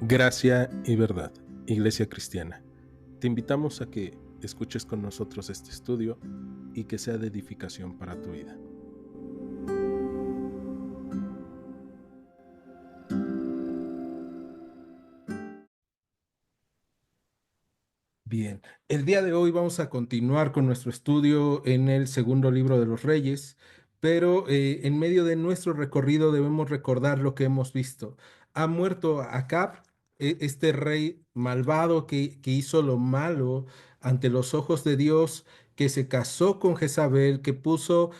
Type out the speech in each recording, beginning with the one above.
Gracia y verdad, Iglesia Cristiana. Te invitamos a que escuches con nosotros este estudio y que sea de edificación para tu vida. Bien, el día de hoy vamos a continuar con nuestro estudio en el segundo libro de los Reyes, pero en medio de nuestro recorrido debemos recordar lo que hemos visto. Ha muerto Acab, este rey malvado que hizo lo malo ante los ojos de Dios, que se casó con Jezabel, que puso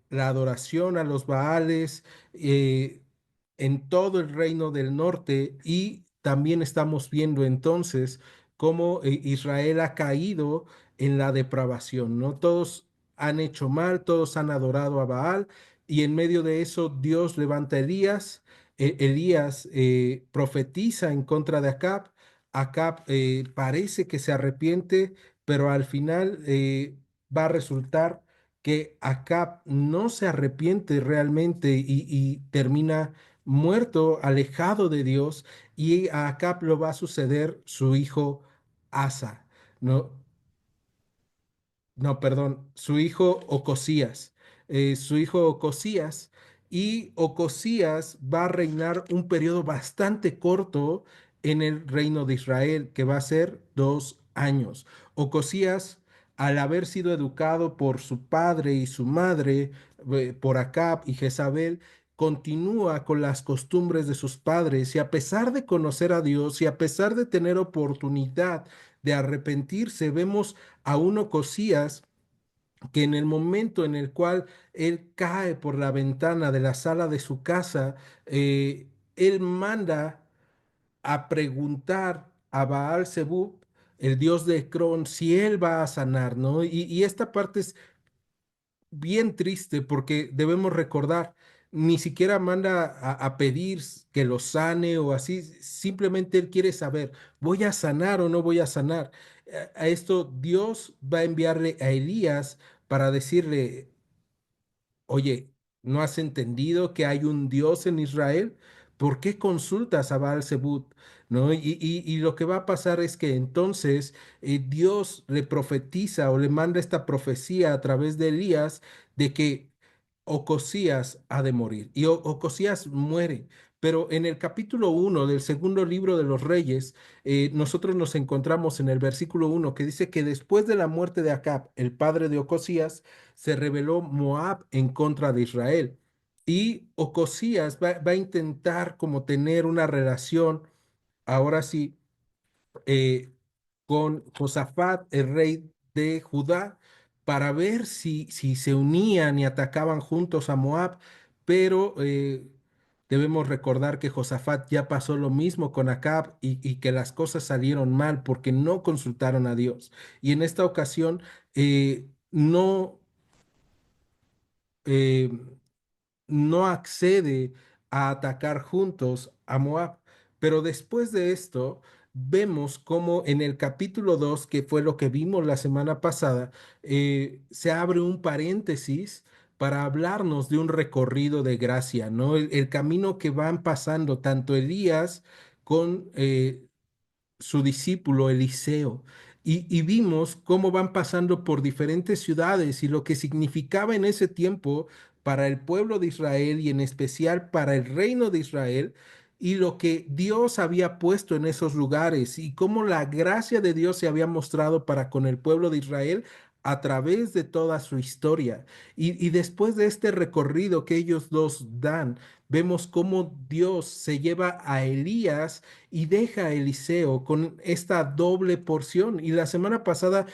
la adoración a los Baales en todo el reino del norte, y también estamos viendo entonces cómo Israel ha caído en la depravación, ¿no? Todos han hecho mal, todos han adorado a Baal, y en medio de eso Dios levanta a Elías. Elías profetiza en contra de Acab. Acab parece que se arrepiente, pero al final va a resultar que Acab no se arrepiente realmente y termina muerto, alejado de Dios, y a Acab lo va a suceder su hijo Asa, no, no, perdón, su hijo Ocosías, su hijo Ocosías, y Ocosías va a reinar un periodo bastante corto en el reino de Israel, que va a ser 2 años. Ocosías, al haber sido educado por su padre y su madre, por Acab y Jezabel, continúa con las costumbres de sus padres, y a pesar de conocer a Dios y a pesar de tener oportunidad de arrepentirse, vemos a un Ocosías que en el momento en el cual él cae por la ventana de la sala de su casa, él manda a preguntar a Baal Zebub, el dios de Ecrón, si él va a sanar, ¿no? Y esta parte es bien triste porque debemos recordar, ni siquiera manda a pedir que lo sane o así, simplemente él quiere saber, ¿voy a sanar o no voy a sanar? A esto Dios va a enviarle a Elías para decirle, oye, ¿no has entendido que hay un Dios en Israel? ¿Por qué consultas a Baal Zebub? ¿No? Y lo que va a pasar es que entonces Dios le profetiza o le manda esta profecía a través de Elías de que Ocosías ha de morir. Y Ocosías muere. Pero en el capítulo 1 del segundo libro de los Reyes, nosotros nos encontramos en el versículo 1 que dice que después de la muerte de Acab, el padre de Ocosías, se rebeló Moab en contra de Israel. Y Ocosías va a intentar como tener una relación, ahora sí, eh, con Josafat, el rey de Judá, para ver si se unían y atacaban juntos a Moab, pero debemos recordar que Josafat ya pasó lo mismo con Acab, y que las cosas salieron mal porque no consultaron a Dios. Y en esta ocasión no, eh, no accede a atacar juntos a Moab. Pero después de esto, vemos cómo en el capítulo 2, que fue lo que vimos la semana pasada, se abre un paréntesis para hablarnos de un recorrido de gracia, ¿no? El camino que van pasando tanto Elías con su discípulo Eliseo. Y vimos cómo van pasando por diferentes ciudades y lo que significaba en ese tiempo para el pueblo de Israel y en especial para el reino de Israel, y lo que Dios había puesto en esos lugares y cómo la gracia de Dios se había mostrado para con el pueblo de Israel a través de toda su historia. Y después de este recorrido que ellos dos dan, vemos cómo Dios se lleva a Elías y deja a Eliseo con esta doble porción. Y la semana pasada,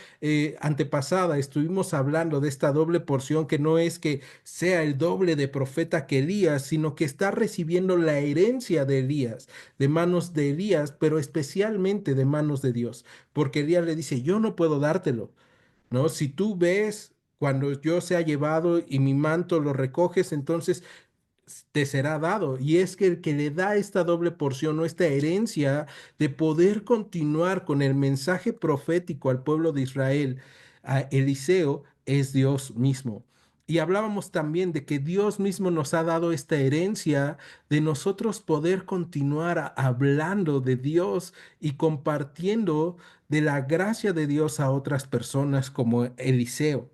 antepasada, estuvimos hablando de esta doble porción, que no es que sea el doble de profeta que Elías, sino que está recibiendo la herencia de Elías, de manos de Elías, pero especialmente de manos de Dios, porque Elías le dice, yo no puedo dártelo, ¿no? Si tú ves cuando yo sea llevado y mi manto lo recoges, entonces te será dado. Y es que el que le da esta doble porción o esta herencia de poder continuar con el mensaje profético al pueblo de Israel, a Eliseo, es Dios mismo. Y hablábamos también de que Dios mismo nos ha dado esta herencia de nosotros poder continuar hablando de Dios y compartiendo de la gracia de Dios a otras personas como Eliseo.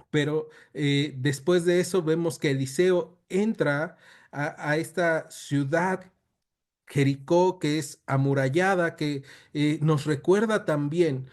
Pero después de eso vemos que Eliseo entra a esta ciudad Jericó, que es amurallada, que nos recuerda también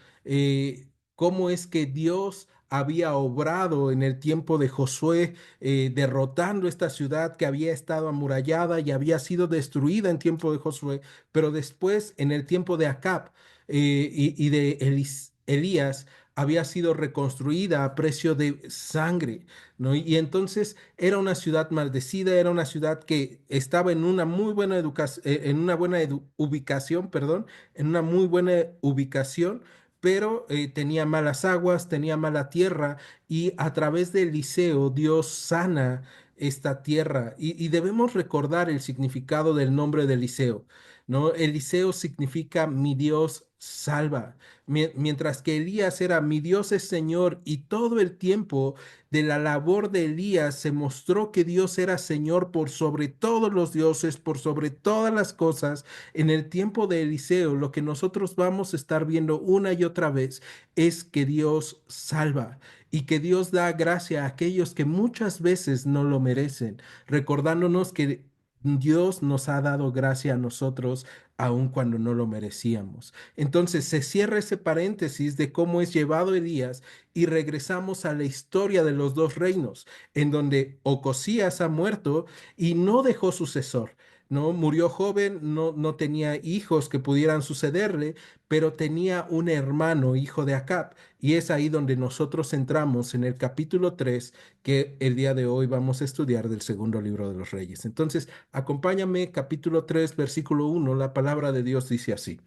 cómo es que Dios había obrado en el tiempo de Josué, derrotando esta ciudad que había estado amurallada y había sido destruida en tiempo de Josué, pero después en el tiempo de Acab y de Elías había sido reconstruida a precio de sangre, ¿no? Y entonces era una ciudad maldecida, era una ciudad que estaba en una muy buena en una buena ubicación, perdón, en una muy buena ubicación, pero tenía malas aguas, tenía mala tierra, y a través de Eliseo Dios sana esta tierra. Y debemos recordar el significado del nombre de Eliseo, ¿no? Eliseo significa mi Dios salva, mientras que Elías era mi Dios es Señor, y todo el tiempo de la labor de Elías se mostró que Dios era Señor por sobre todos los dioses, por sobre todas las cosas. En el tiempo de Eliseo, lo que nosotros vamos a estar viendo una y otra vez es que Dios salva y que Dios da gracia a aquellos que muchas veces no lo merecen, recordándonos que Dios nos ha dado gracia a nosotros aun cuando no lo merecíamos. Entonces se cierra ese paréntesis de cómo es llevado Elías y regresamos a la historia de los dos reinos, en donde Ocosías ha muerto y no dejó sucesor. No murió joven, no tenía hijos que pudieran sucederle, pero tenía un hermano, hijo de Acab, y es ahí donde nosotros entramos en el capítulo 3 que el día de hoy vamos a estudiar del segundo libro de los Reyes. Entonces, acompáñame, capítulo 3 versículo 1. La palabra de Dios dice así: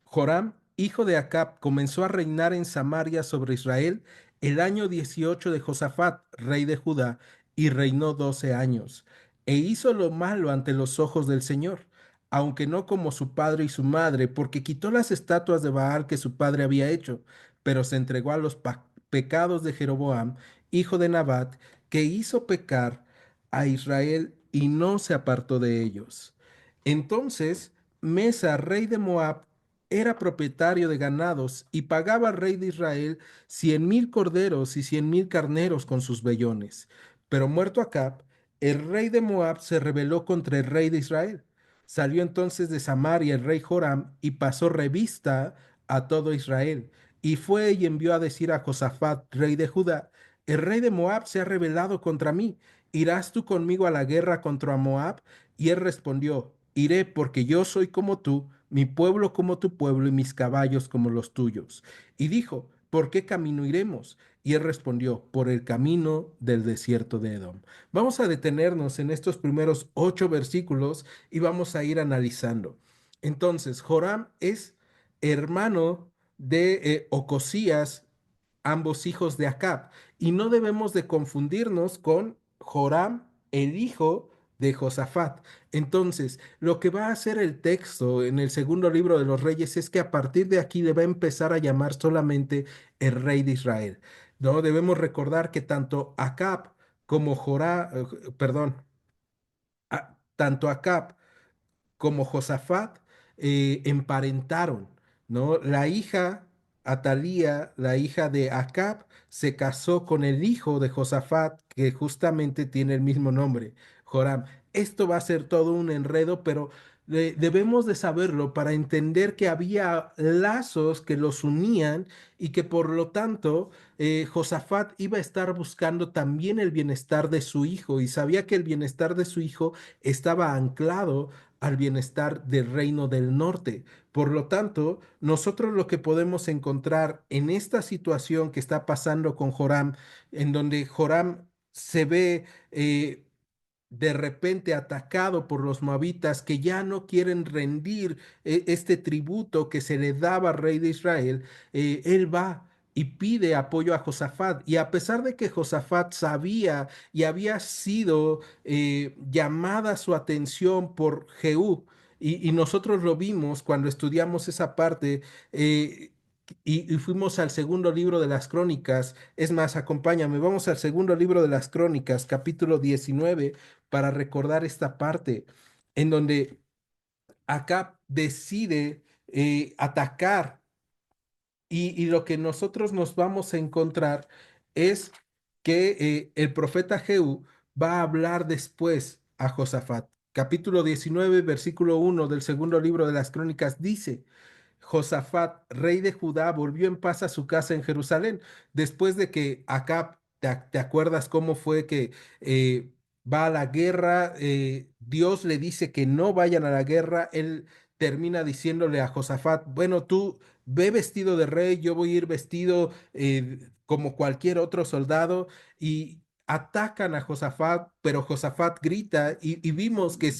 Joram, hijo de Acab, comenzó a reinar en Samaria sobre Israel el año 18 de Josafat, rey de Judá, y reinó 12 años. E hizo lo malo ante los ojos del Señor, aunque no como su padre y su madre, porque quitó las estatuas de Baal que su padre había hecho, pero se entregó a los pecados de Jeroboam, hijo de Nabat, que hizo pecar a Israel y no se apartó de ellos. Entonces, Mesa, rey de Moab, era propietario de ganados y pagaba al rey de Israel 100,000 corderos y 100,000 carneros con sus vellones. Pero muerto Acab, el rey de Moab se rebeló contra el rey de Israel. Salió entonces de Samaria el rey Joram y pasó revista a todo Israel. Y fue y envió a decir a Josafat, rey de Judá: el rey de Moab se ha rebelado contra mí. ¿Irás tú conmigo a la guerra contra Moab? Y él respondió: iré, porque yo soy como tú, mi pueblo como tu pueblo y mis caballos como los tuyos. Y dijo: ¿por qué camino iremos? Y él respondió: por el camino del desierto de Edom. Vamos a detenernos en estos primeros 8 versículos y vamos a ir analizando. Entonces, Joram es hermano de Ocosías, ambos hijos de Acab, y no debemos de confundirnos con Joram, el hijo de Josafat. Entonces, lo que va a hacer el texto en el segundo libro de los Reyes es que a partir de aquí le va a empezar a llamar solamente el rey de Israel. No debemos recordar que tanto Acab como perdón, tanto Acab como Josafat emparentaron, ¿no? La hija Atalía, la hija de Acab, se casó con el hijo de Josafat, que justamente tiene el mismo nombre, Joram. Esto va a ser todo un enredo, pero debemos de saberlo para entender que había lazos que los unían y que por lo tanto Josafat iba a estar buscando también el bienestar de su hijo y sabía que el bienestar de su hijo estaba anclado al bienestar del reino del norte. Por lo tanto, nosotros lo que podemos encontrar en esta situación que está pasando con Joram, en donde Joram se ve de repente atacado por los moabitas que ya no quieren rendir este tributo que se le daba al rey de Israel, él va y pide apoyo a Josafat. Y a pesar de que Josafat sabía y había sido llamada su atención por Jehú, y nosotros lo vimos cuando estudiamos esa parte, y fuimos al segundo libro de las Crónicas. Es más, acompáñame, vamos al segundo libro de las Crónicas, capítulo 19, para recordar esta parte en donde Acab decide atacar y lo que nosotros nos vamos a encontrar es que el profeta Jehú va a hablar después a Josafat. Capítulo 19, versículo 1 del segundo libro de las Crónicas dice: Josafat, rey de Judá, volvió en paz a su casa en Jerusalén, después de que Acab, te acuerdas cómo fue que va a la guerra? Dios le dice que no vayan a la guerra, él termina diciéndole a Josafat, bueno, tú ve vestido de rey, yo voy a ir vestido como cualquier otro soldado, y atacan a Josafat, pero Josafat grita y vimos que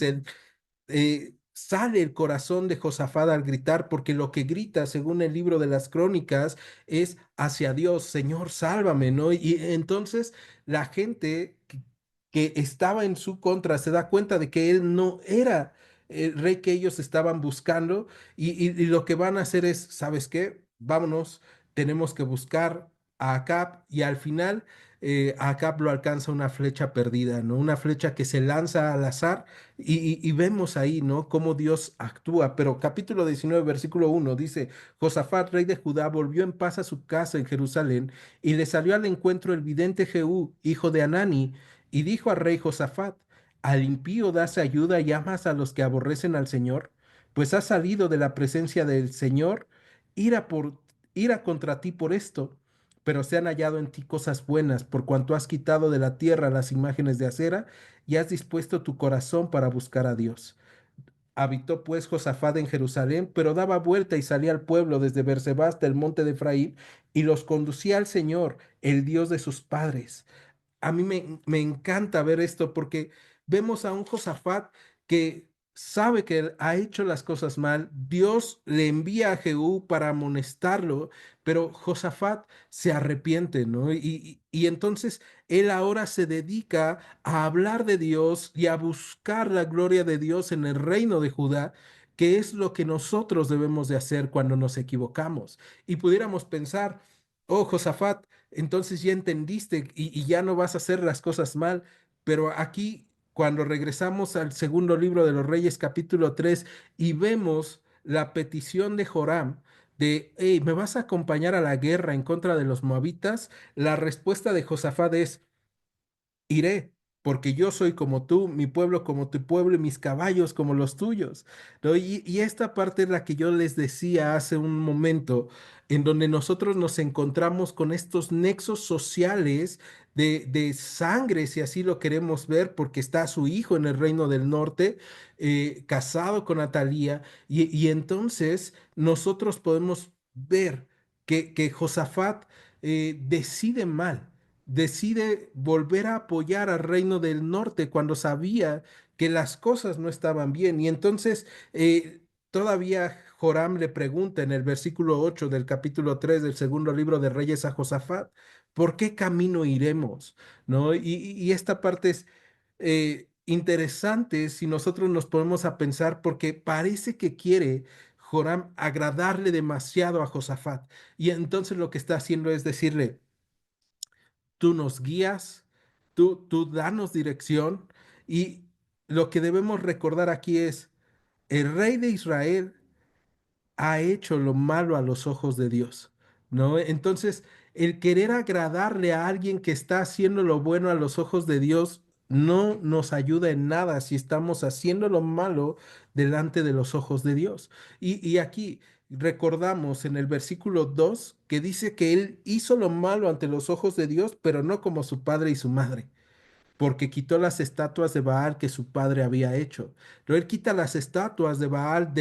sale el corazón de Josafat al gritar, porque lo que grita, según el libro de las Crónicas, es hacia Dios: Señor, sálvame, ¿no? Y entonces la gente que estaba en su contra se da cuenta de que él no era el rey que ellos estaban buscando, y lo que van a hacer es, ¿sabes qué? Vámonos, tenemos que buscar a Acab, y al final a Acab lo alcanza una flecha perdida, ¿no? Una flecha que se lanza al azar, y vemos ahí, ¿no? Cómo Dios actúa. Pero capítulo 19, versículo 1 dice: Josafat, rey de Judá, volvió en paz a su casa en Jerusalén, y le salió al encuentro el vidente Jehú, hijo de Anani, y dijo al rey Josafat: ¿Al impío das ayuda y amas a los que aborrecen al Señor? Pues has salido de la presencia del Señor, ira por ira contra ti por esto. Pero se han hallado en ti cosas buenas, por cuanto has quitado de la tierra las imágenes de acera y has dispuesto tu corazón para buscar a Dios. Habitó pues Josafat en Jerusalén, pero daba vuelta y salía al pueblo desde Berseba hasta el monte de Efraín, y los conducía al Señor, el Dios de sus padres. A mí me encanta ver esto, porque vemos a un Josafat que sabe que él ha hecho las cosas mal. Dios le envía a Jehú para amonestarlo, pero Josafat se arrepiente, ¿no? Y entonces él ahora se dedica a hablar de Dios y a buscar la gloria de Dios en el reino de Judá, que es lo que nosotros debemos de hacer cuando nos equivocamos. Y pudiéramos pensar: oh, Josafat, entonces ya entendiste y ya no vas a hacer las cosas mal. Pero aquí, cuando regresamos al segundo libro de los Reyes, capítulo 3, y vemos la petición de Joram de: hey, ¿me vas a acompañar a la guerra en contra de los moabitas? La respuesta de Josafat es: iré, porque yo soy como tú, mi pueblo como tu pueblo y mis caballos como los tuyos, ¿no? Y esta parte es la que yo les decía hace un momento, en donde nosotros nos encontramos con estos nexos sociales de sangre, si así lo queremos ver, porque está su hijo en el reino del norte, casado con Atalía, y entonces nosotros podemos ver que Josafat decide mal, decide volver a apoyar al reino del norte cuando sabía que las cosas no estaban bien. Y entonces todavía Joram le pregunta en el versículo 8 del capítulo 3 del segundo libro de Reyes a Josafat: ¿por qué camino iremos? ¿No? Y esta parte es interesante si nosotros nos ponemos a pensar, porque parece que quiere Joram agradarle demasiado a Josafat. Y entonces lo que está haciendo es decirle: tú nos guías, tú danos dirección. Y lo que debemos recordar aquí es: el rey de Israel ha hecho lo malo a los ojos de Dios, ¿no? Entonces, el querer agradarle a alguien que está haciendo lo bueno a los ojos de Dios no nos ayuda en nada si estamos haciendo lo malo delante de los ojos de Dios. Y aquí recordamos en el versículo 2 que dice que él hizo lo malo ante los ojos de Dios, pero no como su padre y su madre, porque quitó las estatuas de Baal que su padre había hecho. Pero él quita las estatuas de Baal,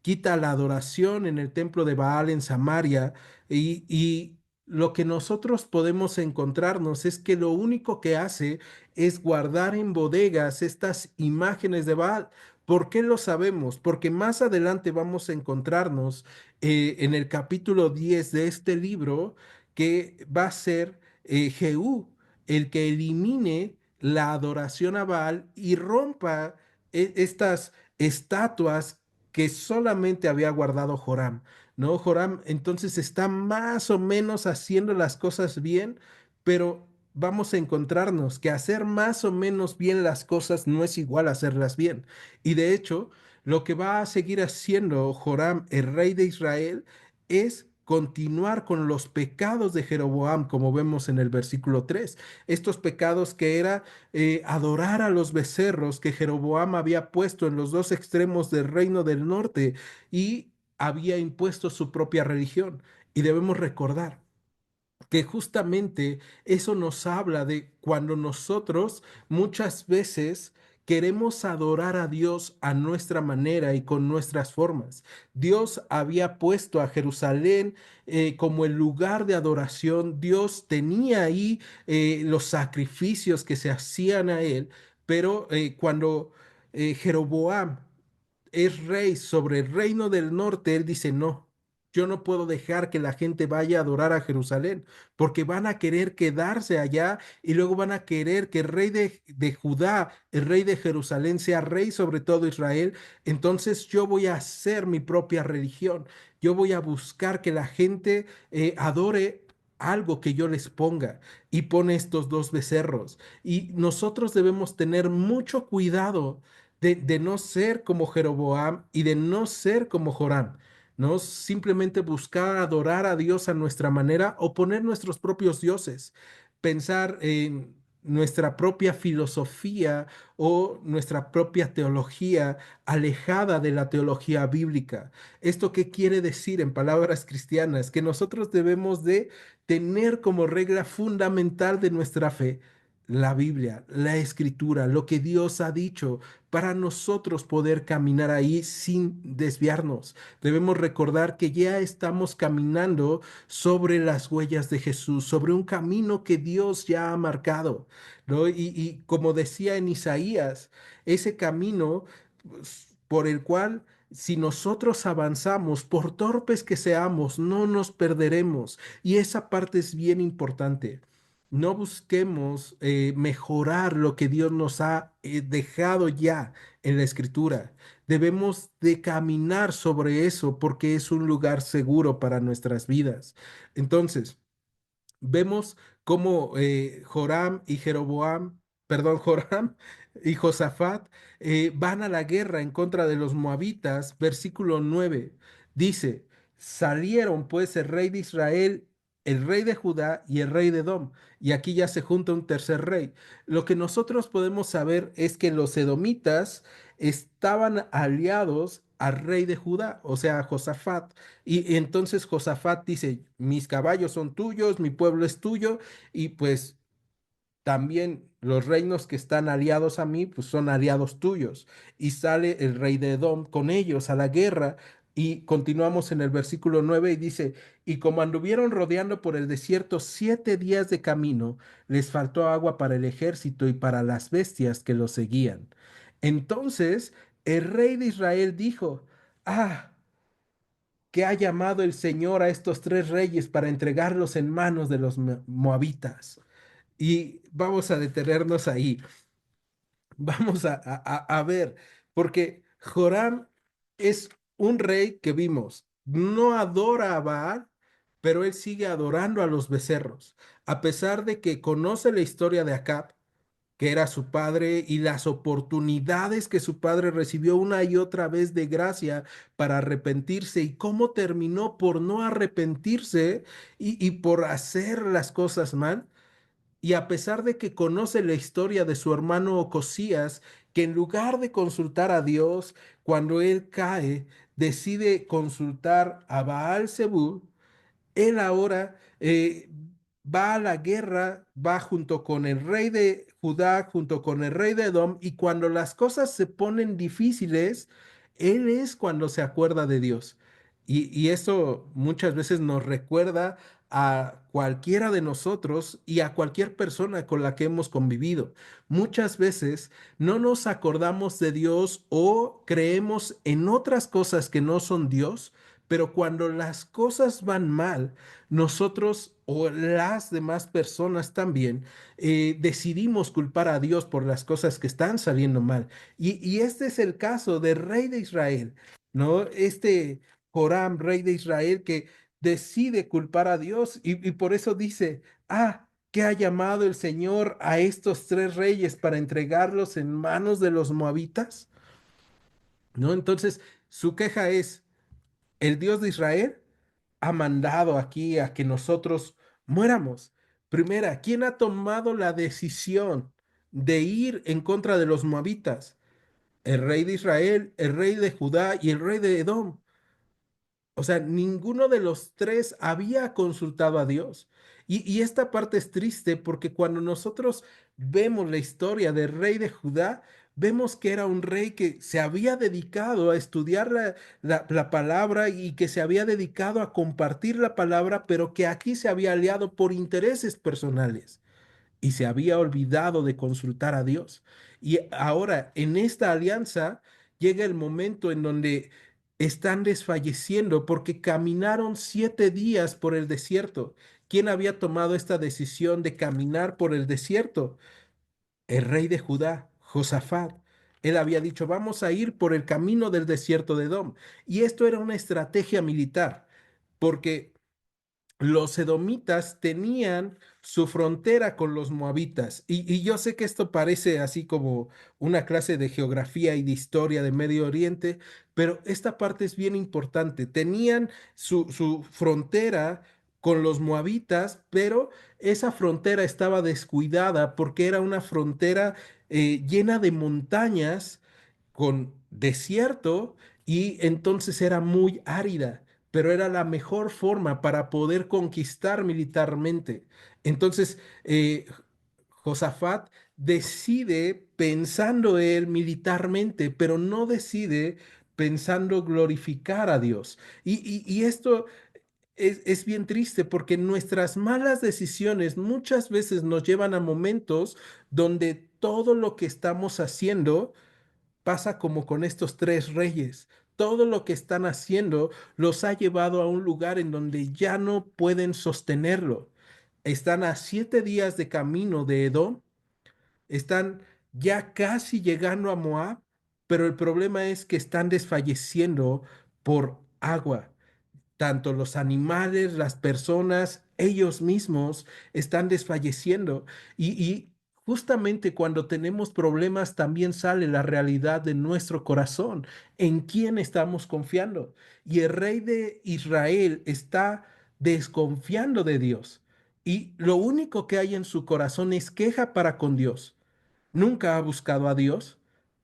quita la adoración en el templo de Baal en Samaria, y lo que nosotros podemos encontrarnos es que lo único que hace es guardar en bodegas estas imágenes de Baal. ¿Por qué lo sabemos? Porque más adelante vamos a encontrarnos en el capítulo 10 de este libro, que va a ser Jehú el que elimine la adoración a Baal y rompa estas estatuas que solamente había guardado Joram. ¿no? Joram entonces está más o menos haciendo las cosas bien, pero vamos a encontrarnos que hacer más o menos bien las cosas no es igual a hacerlas bien. Y de hecho, lo que va a seguir haciendo Joram, el rey de Israel, es continuar con los pecados de Jeroboam, como vemos en el versículo 3. Estos pecados que era adorar a los becerros que Jeroboam había puesto en los dos extremos del reino del norte y había impuesto su propia religión. Y debemos recordar que justamente eso nos habla de cuando nosotros muchas veces queremos adorar a Dios a nuestra manera y con nuestras formas. Dios había puesto a Jerusalén como el lugar de adoración. Dios tenía ahí los sacrificios que se hacían a él, pero cuando Jeroboam es rey sobre el reino del norte, él dice, no, yo no puedo dejar que la gente vaya a adorar a Jerusalén, porque van a querer quedarse allá y luego van a querer que el rey de Judá, el rey de Jerusalén, sea rey sobre todo Israel. Entonces yo voy a hacer mi propia religión, yo voy a buscar que la gente adore algo que yo les ponga y pone estos dos becerros. Y nosotros debemos tener mucho cuidado de no ser como Jeroboam y de no ser como Joram, no simplemente buscar adorar a Dios a nuestra manera o poner nuestros propios dioses, pensar en nuestra propia filosofía o nuestra propia teología alejada de la teología bíblica. ¿Esto qué quiere decir en palabras cristianas? Que nosotros debemos de tener como regla fundamental de nuestra fe la Biblia, la Escritura, lo que Dios ha dicho, para nosotros poder caminar ahí sin desviarnos. Debemos recordar que ya estamos caminando sobre las huellas de Jesús, sobre un camino que Dios ya ha marcado, ¿no? Y como decía en Isaías, ese camino pues, por el cual si nosotros avanzamos, por torpes que seamos, no nos perderemos. Y esa parte es bien importante. No busquemos mejorar lo que Dios nos ha dejado ya en la Escritura. Debemos de caminar sobre eso porque es un lugar seguro para nuestras vidas. Entonces, vemos cómo Joram y Jeroboam, perdón, Joram y Josafat van a la guerra en contra de los moabitas. Versículo 9 dice, salieron pues el rey de Israel, el rey de Judá y el rey de Edom. Y aquí ya se junta un tercer rey. Lo que nosotros podemos saber es que los edomitas estaban aliados al rey de Judá, o sea, a Josafat. Y entonces Josafat dice, mis caballos son tuyos, mi pueblo es tuyo, y pues también los reinos que están aliados a mí, pues son aliados tuyos. Y sale el rey de Edom con ellos a la guerra. Y continuamos en el versículo 9 y dice, y como anduvieron rodeando por el desierto 7 días de camino, les faltó agua para el ejército y para las bestias que los seguían. Entonces el rey de Israel dijo, ah, que ha llamado el Señor a estos tres reyes para entregarlos en manos de los moabitas. Y vamos a detenernos ahí. Vamos a ver, porque Joram es un rey que vimos, no adora a Baal, pero él sigue adorando a los becerros, a pesar de que conoce la historia de Acab, que era su padre, y las oportunidades que su padre recibió una y otra vez de gracia para arrepentirse, y cómo terminó por no arrepentirse y por hacer las cosas mal. Y a pesar de que conoce la historia de su hermano Ocosías, que en lugar de consultar a Dios, cuando él cae, decide consultar a Baal Zebub, él ahora va a la guerra, va junto con el rey de Judá, junto con el rey de Edom, y cuando las cosas se ponen difíciles, él es cuando se acuerda de Dios. Y eso muchas veces nos recuerda a cualquiera de nosotros y a cualquier persona con la que hemos convivido. Muchas veces no nos acordamos de Dios o creemos en otras cosas que no son Dios, pero cuando las cosas van mal, nosotros o las demás personas también decidimos culpar a Dios por las cosas que están saliendo mal. Y este es el caso del rey de Israel, ¿no? Este Joram, rey de Israel, que decide culpar a Dios y por eso dice, que ha llamado el Señor a estos tres reyes para entregarlos en manos de los moabitas, ¿no? Entonces, su queja es, el Dios de Israel ha mandado aquí a que nosotros muéramos. Primera, ¿quién ha tomado la decisión de ir en contra de los moabitas? El rey de Israel, el rey de Judá y el rey de Edom. O sea, ninguno de los tres había consultado a Dios. Y esta parte es triste porque cuando nosotros vemos la historia del rey de Judá, vemos que era un rey que se había dedicado a estudiar la palabra y que se había dedicado a compartir la palabra, pero que aquí se había aliado por intereses personales y se había olvidado de consultar a Dios. Y ahora, en esta alianza, llega el momento en donde están desfalleciendo porque caminaron 7 días por el desierto. ¿Quién había tomado esta decisión de caminar por el desierto? El rey de Judá, Josafat. Él había dicho, vamos a ir por el camino del desierto de Edom. Y esto era una estrategia militar, porque los edomitas tenían su frontera con los moabitas. Y yo sé que esto parece así como una clase de geografía y de historia de Medio Oriente, pero esta parte es bien importante. Tenían su frontera con los moabitas, pero esa frontera estaba descuidada porque era una frontera llena de montañas con desierto y entonces era muy árida, pero era la mejor forma para poder conquistar militarmente. Entonces, Josafat decide pensando él militarmente, pero no decide pensando glorificar a Dios. Y esto es bien triste porque nuestras malas decisiones muchas veces nos llevan a momentos donde todo lo que estamos haciendo pasa como con estos tres reyes. Todo lo que están haciendo los ha llevado a un lugar en donde ya no pueden sostenerlo. Están a 7 días de camino de Edom, están ya casi llegando a Moab, pero el problema es que están desfalleciendo por agua. Tanto los animales, las personas, ellos mismos están desfalleciendo. Y justamente cuando tenemos problemas también sale la realidad de nuestro corazón, en quién estamos confiando. Y el rey de Israel está desconfiando de Dios. Y lo único que hay en su corazón es queja para con Dios. Nunca ha buscado a Dios,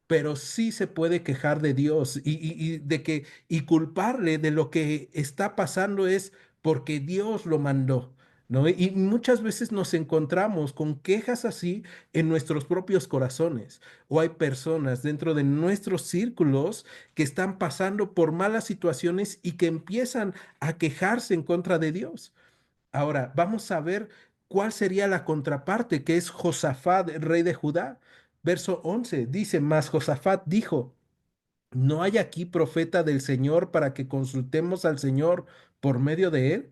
pero sí se puede quejar de Dios y de que y culparle de lo que está pasando es porque Dios lo mandó, ¿no? Y muchas veces nos encontramos con quejas así en nuestros propios corazones, o hay personas dentro de nuestros círculos que están pasando por malas situaciones y que empiezan a quejarse en contra de Dios. Ahora, vamos a ver cuál sería la contraparte, que es Josafat, el rey de Judá. Verso 11 dice, mas Josafat dijo, ¿no hay aquí profeta del Señor para que consultemos al Señor por medio de él?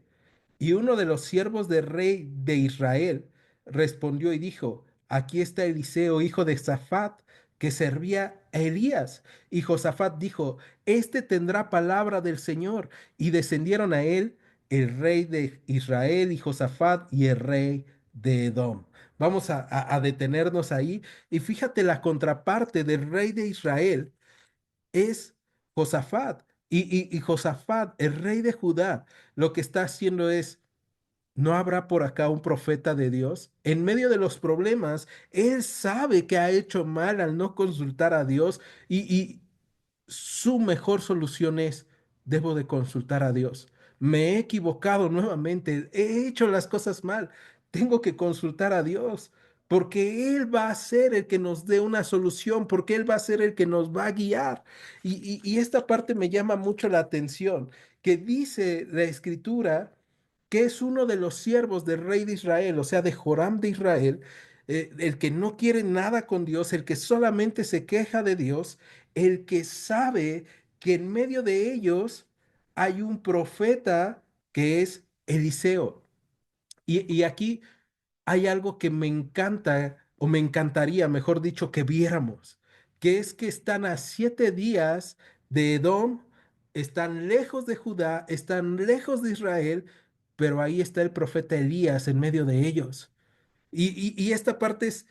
Y uno de los siervos del rey de Israel respondió y dijo, aquí está Eliseo, hijo de Safat, que servía a Elías. Y Josafat dijo, este tendrá palabra del Señor. Y descendieron a él el rey de Israel y Josafat y el rey de Edom. Vamos a detenernos ahí. Y fíjate, la contraparte del rey de Israel es Josafat. Y Josafat, el rey de Judá, lo que está haciendo es, ¿no habrá por acá un profeta de Dios? En medio de los problemas, él sabe que ha hecho mal al no consultar a Dios y su mejor solución es, debo de consultar a Dios. Me he equivocado nuevamente, he hecho las cosas mal, tengo que consultar a Dios, porque Él va a ser el que nos dé una solución, porque Él va a ser el que nos va a guiar. Y esta parte me llama mucho la atención, que dice la Escritura que es uno de los siervos del rey de Israel, o sea, de Joram de Israel, el que no quiere nada con Dios, el que solamente se queja de Dios, el que sabe que en medio de ellos hay un profeta que es Eliseo. Y aquí hay algo que me encanta, o me encantaría, mejor dicho, que viéramos, que es que están a 7 días de Edom, están lejos de Judá, están lejos de Israel, pero ahí está el profeta Elías en medio de ellos. Y esta parte es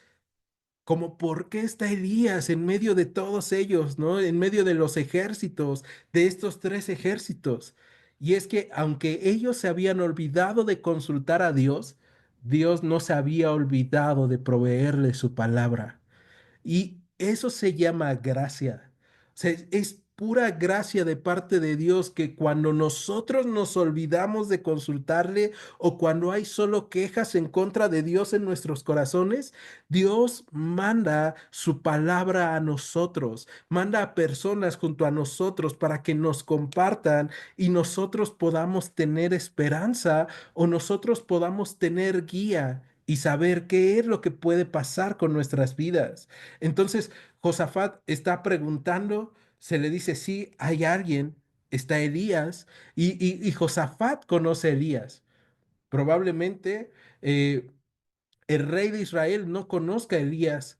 como, ¿por qué está Elías en medio de todos ellos, ¿no? En medio de los ejércitos, de estos tres ejércitos. Y es que aunque ellos se habían olvidado de consultar a Dios, Dios no se había olvidado de proveerle su palabra. Y eso se llama gracia. O sea, es pura gracia de parte de Dios que cuando nosotros nos olvidamos de consultarle o cuando hay solo quejas en contra de Dios en nuestros corazones, Dios manda su palabra a nosotros, manda a personas junto a nosotros para que nos compartan y nosotros podamos tener esperanza o nosotros podamos tener guía y saber qué es lo que puede pasar con nuestras vidas. Entonces, Josafat está preguntando, se le dice, sí, hay alguien, está Elías, y Josafat conoce a Elías. Probablemente el rey de Israel no conozca a Elías,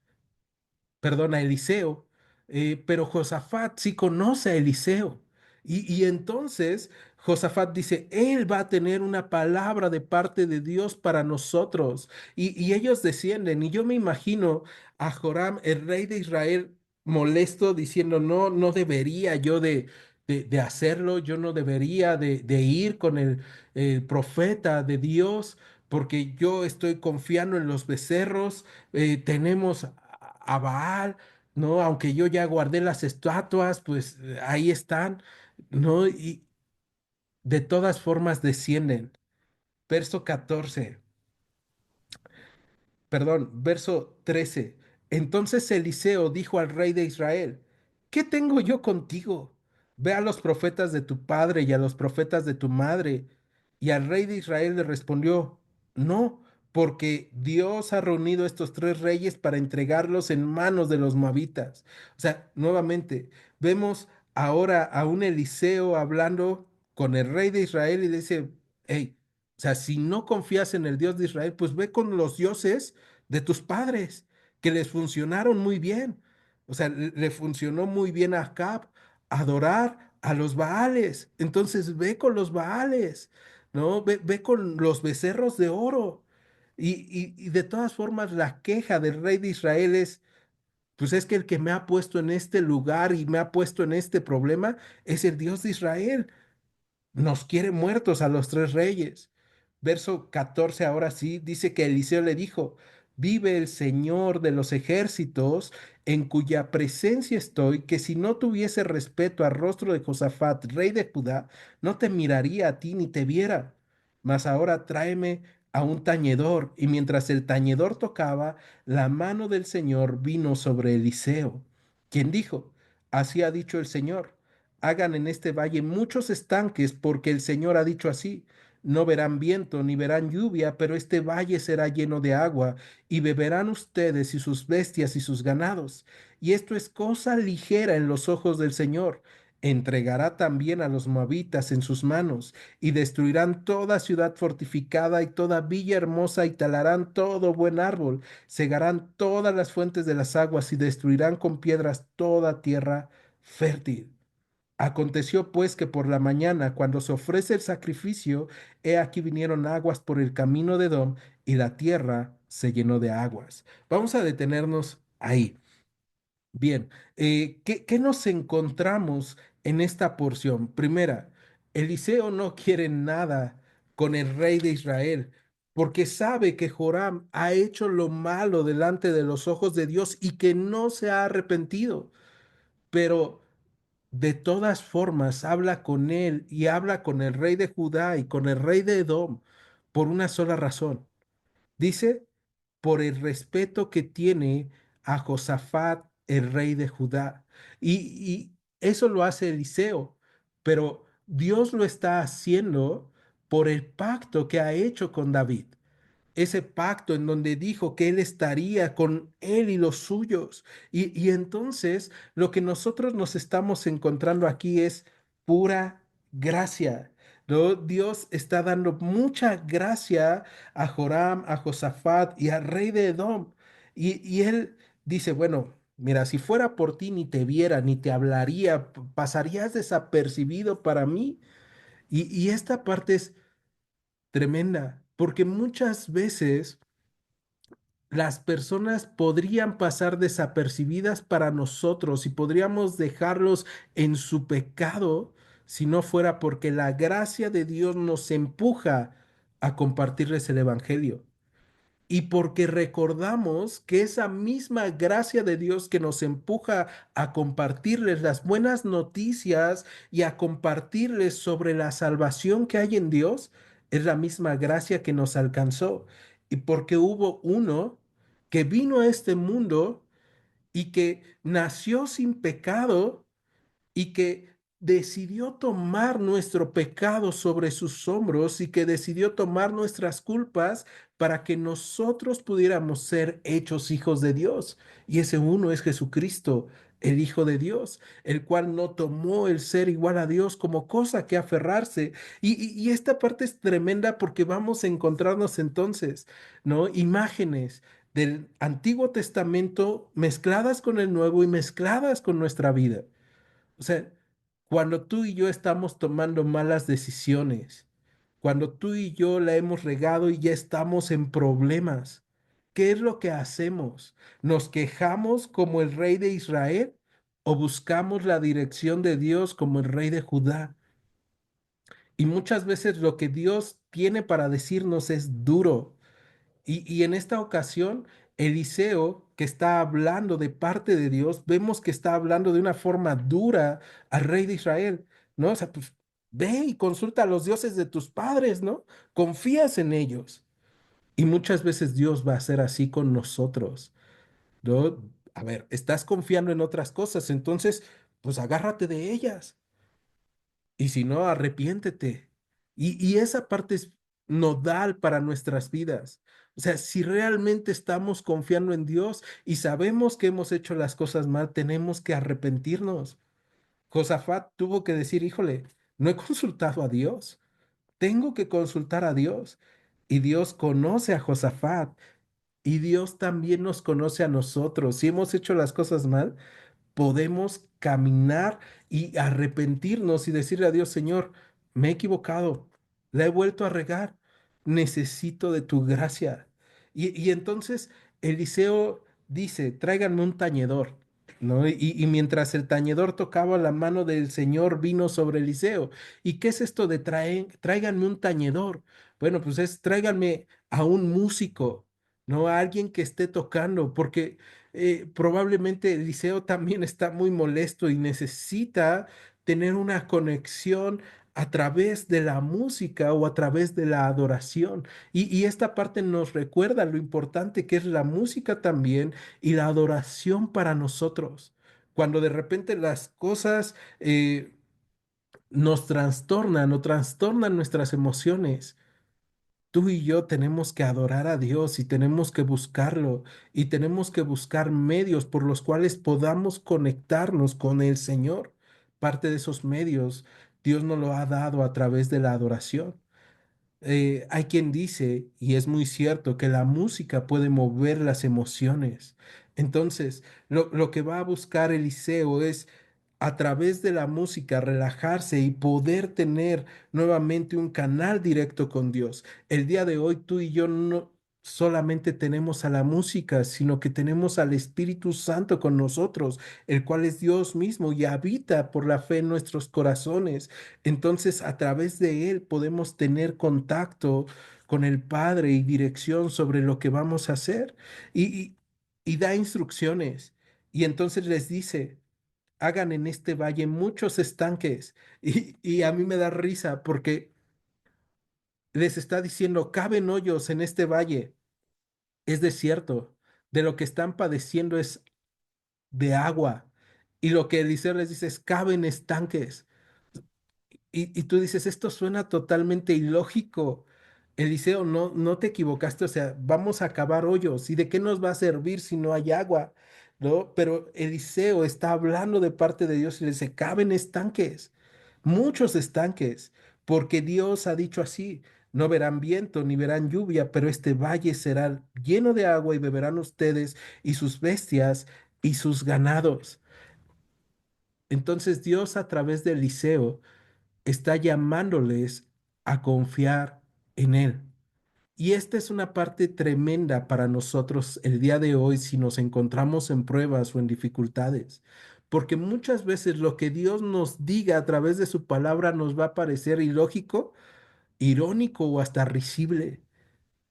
perdón, a Eliseo, pero Josafat sí conoce a Eliseo. Y entonces Josafat dice, él va a tener una palabra de parte de Dios para nosotros. Y ellos descienden. Y yo me imagino a Joram, el rey de Israel, molesto, diciendo, no, no debería yo de hacerlo, yo no debería de ir con el profeta de Dios, porque yo estoy confiando en los becerros, tenemos a Baal, ¿no? Aunque yo ya guardé las estatuas, pues ahí están, ¿no? Y de todas formas descienden. Verso 14, perdón, verso 13. Entonces Eliseo dijo al rey de Israel, ¿qué tengo yo contigo? Ve a los profetas de tu padre y a los profetas de tu madre. Y al rey de Israel le respondió, no, porque Dios ha reunido estos tres reyes para entregarlos en manos de los moabitas. O sea, nuevamente, vemos ahora a un Eliseo hablando con el rey de Israel y dice, hey, o sea, si no confías en el Dios de Israel, pues ve con los dioses de tus padres, que les funcionaron muy bien. O sea, le funcionó muy bien a Acab adorar a los Baales. Entonces ve con los Baales, ¿no? Ve con los becerros de oro. Y de todas formas, la queja del rey de Israel es, pues es que el que me ha puesto en este lugar y me ha puesto en este problema es el Dios de Israel. Nos quiere muertos a los tres reyes. Verso 14 ahora sí, dice que Eliseo le dijo, vive el Señor de los ejércitos, en cuya presencia estoy, que si no tuviese respeto al rostro de Josafat, rey de Judá, no te miraría a ti ni te viera. Mas ahora tráeme a un tañedor. Y mientras el tañedor tocaba, la mano del Señor vino sobre Eliseo, quien dijo, así ha dicho el Señor, hagan en este valle muchos estanques, porque el Señor ha dicho así. No verán viento ni verán lluvia, pero este valle será lleno de agua, y beberán ustedes y sus bestias y sus ganados. Y esto es cosa ligera en los ojos del Señor. Entregará también a los moabitas en sus manos, y destruirán toda ciudad fortificada y toda villa hermosa, y talarán todo buen árbol, cegarán todas las fuentes de las aguas, y destruirán con piedras toda tierra fértil. Aconteció pues que por la mañana, cuando se ofrece el sacrificio, he aquí vinieron aguas por el camino de Edom, y la tierra se llenó de aguas. Vamos a detenernos ahí. Bien, ¿qué nos encontramos en esta porción? Primera, Eliseo no quiere nada con el rey de Israel, porque sabe que Joram ha hecho lo malo delante de los ojos de Dios y que no se ha arrepentido. Pero de todas formas habla con él y habla con el rey de Judá y con el rey de Edom por una sola razón. Dice, por el respeto que tiene a Josafat, el rey de Judá. Y eso lo hace Eliseo, pero Dios lo está haciendo por el pacto que ha hecho con David, ese pacto en donde dijo que Él estaría con Él y los suyos. Y entonces lo que nosotros nos estamos encontrando aquí es pura gracia, ¿no? Dios está dando mucha gracia a Joram, a Josafat y al rey de Edom. Y Él dice, bueno. Mira, si fuera por ti ni te viera, ni te hablaría, pasarías desapercibido para mí. Y esta parte es tremenda, porque muchas veces las personas podrían pasar desapercibidas para nosotros y podríamos dejarlos en su pecado si no fuera porque la gracia de Dios nos empuja a compartirles el Evangelio. Y porque recordamos que esa misma gracia de Dios que nos empuja a compartirles las buenas noticias y a compartirles sobre la salvación que hay en Dios, es la misma gracia que nos alcanzó. Y porque hubo uno que vino a este mundo y que nació sin pecado y que decidió tomar nuestro pecado sobre sus hombros y que decidió tomar nuestras culpas para que nosotros pudiéramos ser hechos hijos de Dios. Y ese uno es Jesucristo, el Hijo de Dios, el cual no tomó el ser igual a Dios como cosa que aferrarse. Y esta parte es tremenda porque vamos a encontrarnos entonces, ¿no? Imágenes del Antiguo Testamento mezcladas con el Nuevo y mezcladas con nuestra vida. O sea, cuando tú y yo estamos tomando malas decisiones, cuando tú y yo la hemos regado y ya estamos en problemas, ¿qué es lo que hacemos? ¿Nos quejamos como el rey de Israel o buscamos la dirección de Dios como el rey de Judá? Y muchas veces lo que Dios tiene para decirnos es duro. Y en esta ocasión, Eliseo, que está hablando de parte de Dios, vemos que está hablando de una forma dura al rey de Israel, ¿no? O sea, pues ve y consulta a los dioses de tus padres, ¿no? Confías en ellos. Y muchas veces Dios va a ser así con nosotros, ¿no? A ver, estás confiando en otras cosas, entonces, pues agárrate de ellas. Y si no, arrepiéntete. Y esa parte es nodal para nuestras vidas. O sea, si realmente estamos confiando en Dios y sabemos que hemos hecho las cosas mal, tenemos que arrepentirnos. Josafat tuvo que decir, híjole, no he consultado a Dios, tengo que consultar a Dios. Y Dios conoce a Josafat y Dios también nos conoce a nosotros. Si hemos hecho las cosas mal, podemos caminar y arrepentirnos y decirle a Dios, Señor, me he equivocado, la he vuelto a regar, necesito de tu gracia. Y entonces Eliseo dice, tráiganme un tañedor, ¿no? Y mientras el tañedor tocaba, la mano del Señor vino sobre Eliseo. ¿Y qué es esto de tráiganme un tañedor? Bueno, pues es tráiganme a un músico, ¿no? A alguien que esté tocando, porque probablemente Eliseo también está muy molesto y necesita tener una conexión a través de la música o a través de la adoración. Y esta parte nos recuerda lo importante que es la música también y la adoración para nosotros. Cuando de repente las cosas nos trastornan o trastornan nuestras emociones, tú y yo tenemos que adorar a Dios y tenemos que buscarlo y tenemos que buscar medios por los cuales podamos conectarnos con el Señor. Parte de esos medios Dios nos lo ha dado a través de la adoración. Hay quien dice, y es muy cierto, que la música puede mover las emociones. Entonces, lo que va a buscar Eliseo es a través de la música relajarse y poder tener nuevamente un canal directo con Dios. El día de hoy tú y yo no solamente tenemos a la música, sino que tenemos al Espíritu Santo con nosotros, el cual es Dios mismo y habita por la fe en nuestros corazones. Entonces, a través de Él podemos tener contacto con el Padre y dirección sobre lo que vamos a hacer. Y, y, y da instrucciones. Y entonces les dice, hagan en este valle muchos estanques. Y a mí me da risa porque les está diciendo, caben hoyos en este valle. Es desierto. De lo que están padeciendo es de agua. Y lo que Eliseo les dice es, caben estanques. Y tú dices, esto suena totalmente ilógico. Eliseo, no, no te equivocaste, o sea, vamos a cavar hoyos. ¿Y de qué nos va a servir si no hay agua? ¿No? Pero Eliseo está hablando de parte de Dios y le dice, caben estanques, muchos estanques, porque Dios ha dicho así, no verán viento ni verán lluvia, pero este valle será lleno de agua y beberán ustedes y sus bestias y sus ganados. Entonces Dios a través de Eliseo está llamándoles a confiar en Él. Y esta es una parte tremenda para nosotros el día de hoy si nos encontramos en pruebas o en dificultades, porque muchas veces lo que Dios nos diga a través de su palabra nos va a parecer ilógico, irónico o hasta risible.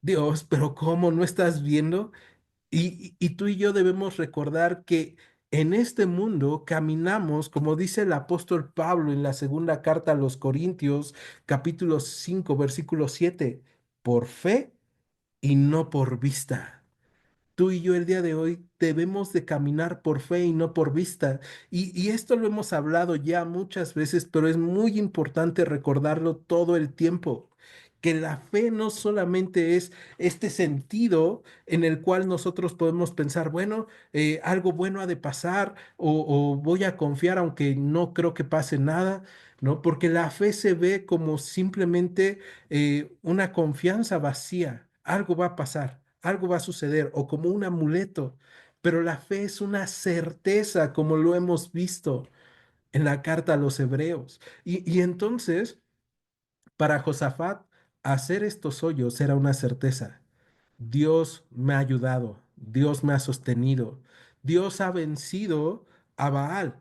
Dios, pero ¿cómo no estás viendo? Y tú y yo debemos recordar que en este mundo caminamos, como dice el apóstol Pablo en la segunda carta a los Corintios, capítulo 5 versículo 7 por fe y no por vista. Tú y yo el día de hoy debemos de caminar por fe y no por vista. Y esto lo hemos hablado ya muchas veces, pero es muy importante recordarlo todo el tiempo. Que la fe no solamente es este sentido en el cual nosotros podemos pensar, bueno, algo bueno ha de pasar o voy a confiar aunque no creo que pase nada, ¿no? Porque la fe se ve como simplemente una confianza vacía. Algo va a pasar, algo va a suceder, o como un amuleto. Pero la fe es una certeza, como lo hemos visto en la carta a los Hebreos. Y entonces, para Josafat, hacer estos hoyos era una certeza. Dios me ha ayudado, Dios me ha sostenido, Dios ha vencido a Baal.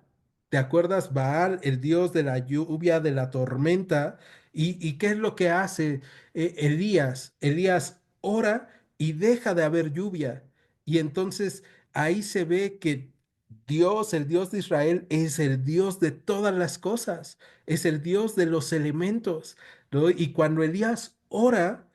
¿Te acuerdas? Baal, el dios de la lluvia, de la tormenta. ¿Y qué es lo que hace Elías? Elías ora y deja de haber lluvia. Y entonces ahí se ve que Dios, el Dios de Israel, es el Dios de todas las cosas, es el Dios de los elementos, ¿no? Y cuando Elías ora,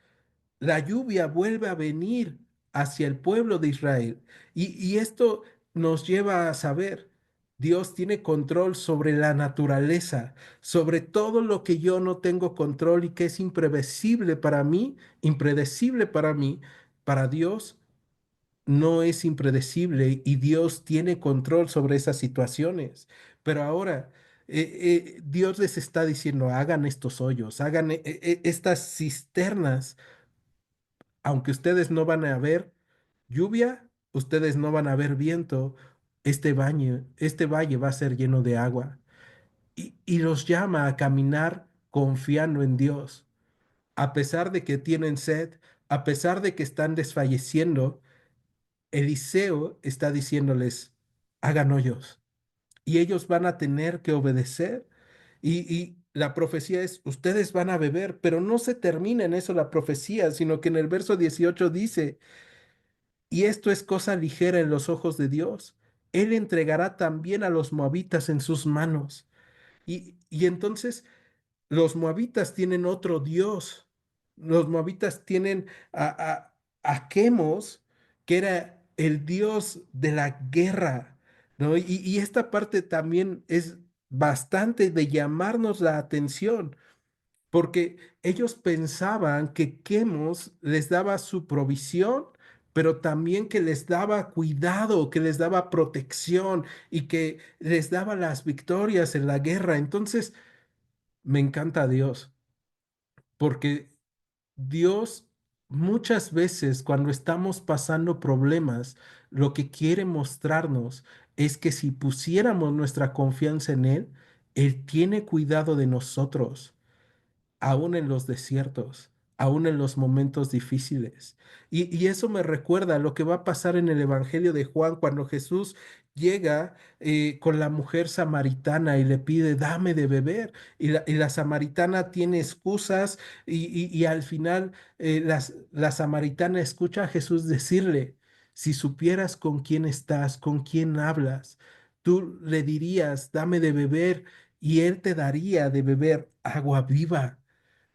la lluvia vuelve a venir hacia el pueblo de Israel. Y esto nos lleva a saber, Dios tiene control sobre la naturaleza, sobre todo lo que yo no tengo control y que es imprevisible para mí, impredecible para mí, para Dios no es impredecible y Dios tiene control sobre esas situaciones. Pero ahora Dios les está diciendo, hagan estos hoyos, hagan estas cisternas, aunque ustedes no van a ver lluvia, ustedes no van a ver viento, este valle va a ser lleno de agua. Y los llama a caminar confiando en Dios. A pesar de que tienen sed, a pesar de que están desfalleciendo, Eliseo está diciéndoles, hagan hoyos. Y ellos van a tener que obedecer. Y la profecía es, ustedes van a beber, pero no se termina en eso la profecía, sino que en el verso 18 dice, y esto es cosa ligera en los ojos de Dios. Él entregará también a los moabitas en sus manos. Y entonces los moabitas tienen otro Dios. Los moabitas tienen a Quemos, que era el Dios de la guerra, ¿no? Y esta parte también es bastante de llamarnos la atención porque ellos pensaban que Quemos les daba su provisión, pero también que les daba cuidado, que les daba protección y que les daba las victorias en la guerra. Entonces, me encanta Dios, porque Dios muchas veces cuando estamos pasando problemas, lo que quiere mostrarnos es que si pusiéramos nuestra confianza en Él, Él tiene cuidado de nosotros aún en los desiertos, aún en los momentos difíciles. Y eso me recuerda a lo que va a pasar en el Evangelio de Juan cuando Jesús llega con la mujer samaritana y le pide, dame de beber. Y la samaritana tiene excusas y al final la samaritana escucha a Jesús decirle, si supieras con quién estás, con quién hablas, tú le dirías, dame de beber y él te daría de beber agua viva.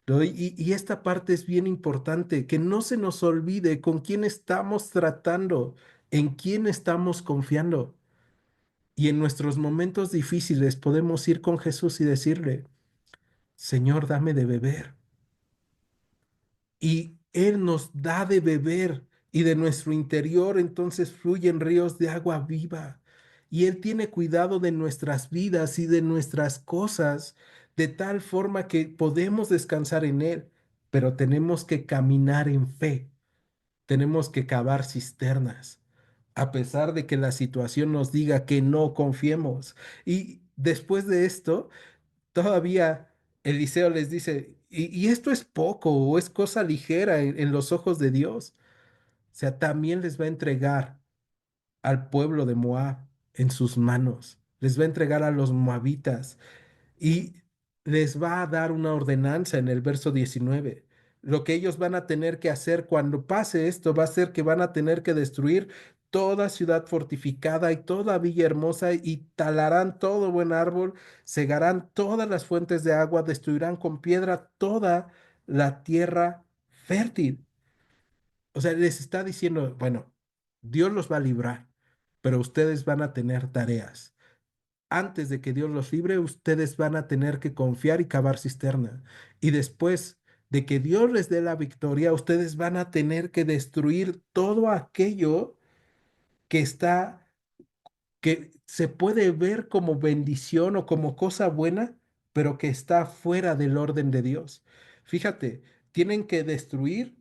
¿No? Y esta parte es bien importante, que no se nos olvide con quién estamos tratando, en quién estamos confiando. Y en nuestros momentos difíciles podemos ir con Jesús y decirle, Señor, dame de beber. Y Él nos da de beber y de nuestro interior entonces fluyen ríos de agua viva. Y Él tiene cuidado de nuestras vidas y de nuestras cosas de tal forma que podemos descansar en Él, pero tenemos que caminar en fe, tenemos que cavar cisternas, a pesar de que la situación nos diga que no confiemos. Y después de esto, todavía Eliseo les dice, y esto es poco o es cosa ligera en los ojos de Dios. O sea, también les va a entregar al pueblo de Moab en sus manos, les va a entregar a los moabitas y les va a dar una ordenanza en el verso 19. Lo que ellos van a tener que hacer cuando pase esto va a ser que van a tener que destruir toda ciudad fortificada y toda villa hermosa y talarán todo buen árbol, cegarán todas las fuentes de agua, destruirán con piedra toda la tierra fértil. O sea, les está diciendo, bueno, Dios los va a librar, pero ustedes van a tener tareas. Antes de que Dios los libre, ustedes van a tener que confiar y cavar cisterna. Y después de que Dios les dé la victoria, ustedes van a tener que destruir todo aquello que está, que se puede ver como bendición o como cosa buena, pero que está fuera del orden de Dios. Fíjate, tienen que destruir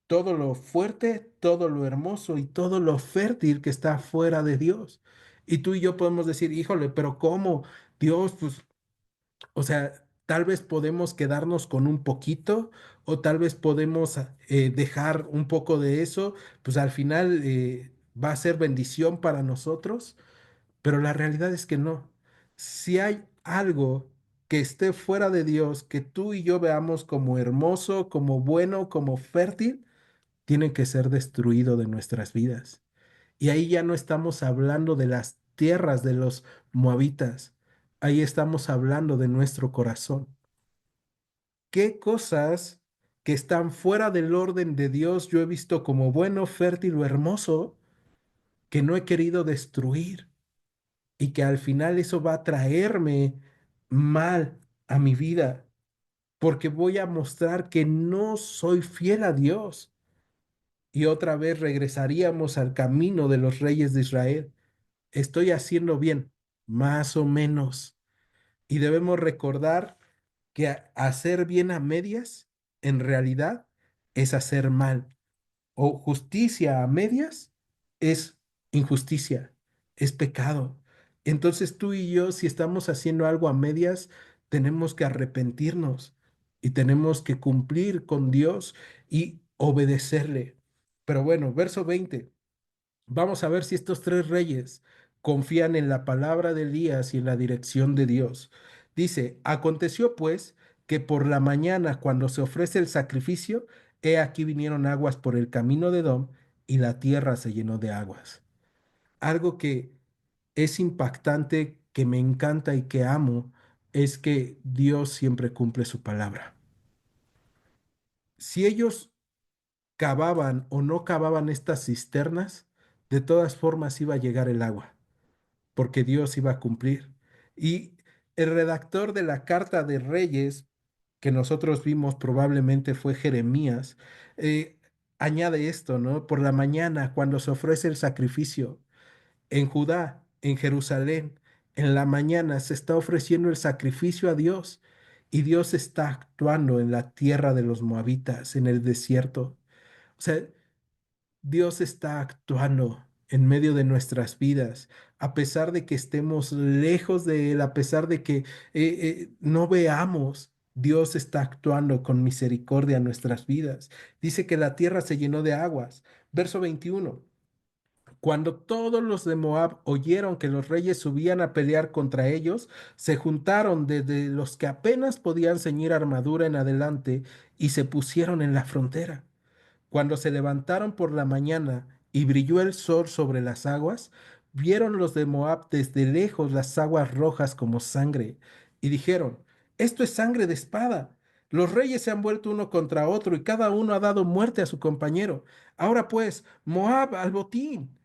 todo lo fuerte, todo lo hermoso y todo lo fértil que está fuera de Dios. Y tú y yo podemos decir, híjole, pero ¿cómo? Dios, pues, o sea, tal vez podemos quedarnos con un poquito o tal vez podemos dejar un poco de eso, pues al final va a ser bendición para nosotros, pero la realidad es que no. Si hay algo que esté fuera de Dios, que tú y yo veamos como hermoso, como bueno, como fértil, tiene que ser destruido de nuestras vidas. Y ahí ya no estamos hablando de las tierras de los moabitas, ahí estamos hablando de nuestro corazón. ¿Qué cosas que están fuera del orden de Dios yo he visto como bueno, fértil o hermoso que no he querido destruir y que al final eso va a traerme mal a mi vida? Porque voy a mostrar que no soy fiel a Dios y otra vez regresaríamos al camino de los reyes de Israel. Estoy haciendo bien, más o menos. Y debemos recordar que hacer bien a medias, en realidad, es hacer mal. O justicia a medias es injusticia, es pecado. Entonces tú y yo, si estamos haciendo algo a medias, tenemos que arrepentirnos y tenemos que cumplir con Dios y obedecerle. Pero bueno, verso 20. Vamos a ver si estos tres reyes confían en la palabra de Elías y en la dirección de Dios. Dice, aconteció pues que por la mañana cuando se ofrece el sacrificio, he aquí vinieron aguas por el camino de Edom y la tierra se llenó de aguas. Algo que es impactante, que me encanta y que amo, es que Dios siempre cumple su palabra. Si ellos cavaban o no cavaban estas cisternas, de todas formas iba a llegar el agua, porque Dios iba a cumplir. Y el redactor de la Carta de Reyes, que nosotros vimos probablemente fue Jeremías, añade esto, ¿no? Por la mañana, cuando se ofrece el sacrificio, en Judá, en Jerusalén, en la mañana se está ofreciendo el sacrificio a Dios y Dios está actuando en la tierra de los moabitas, en el desierto. O sea, Dios está actuando en medio de nuestras vidas, a pesar de que estemos lejos de Él, a pesar de que no veamos, Dios está actuando con misericordia en nuestras vidas. Dice que la tierra se llenó de aguas. Verso 21. Cuando todos los de Moab oyeron que los reyes subían a pelear contra ellos, se juntaron desde los que apenas podían ceñir armadura en adelante y se pusieron en la frontera. Cuando se levantaron por la mañana y brilló el sol sobre las aguas, vieron los de Moab desde lejos las aguas rojas como sangre, y dijeron, esto es sangre de espada. Los reyes se han vuelto uno contra otro y cada uno ha dado muerte a su compañero. Ahora pues, Moab al botín.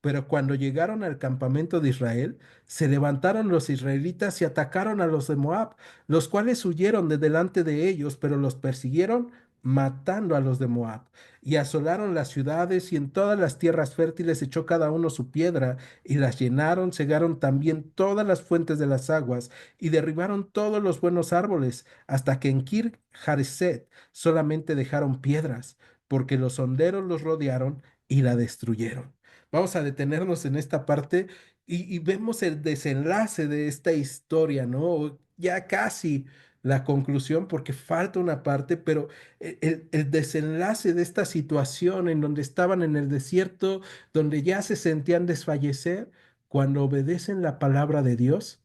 Pero cuando llegaron al campamento de Israel, se levantaron los israelitas y atacaron a los de Moab, los cuales huyeron de delante de ellos, pero los persiguieron matando a los de Moab y asolaron las ciudades y en todas las tierras fértiles echó cada uno su piedra y las llenaron, cegaron también todas las fuentes de las aguas y derribaron todos los buenos árboles, hasta que en Kir Jareset solamente dejaron piedras, porque los honderos los rodearon y la destruyeron. vamos a detenernos en esta parte y vemos el desenlace de esta historia, ¿no? Ya casi la conclusión, porque falta una parte, pero el desenlace de esta situación en donde estaban en el desierto, donde ya se sentían desfallecer, cuando obedecen la palabra de Dios,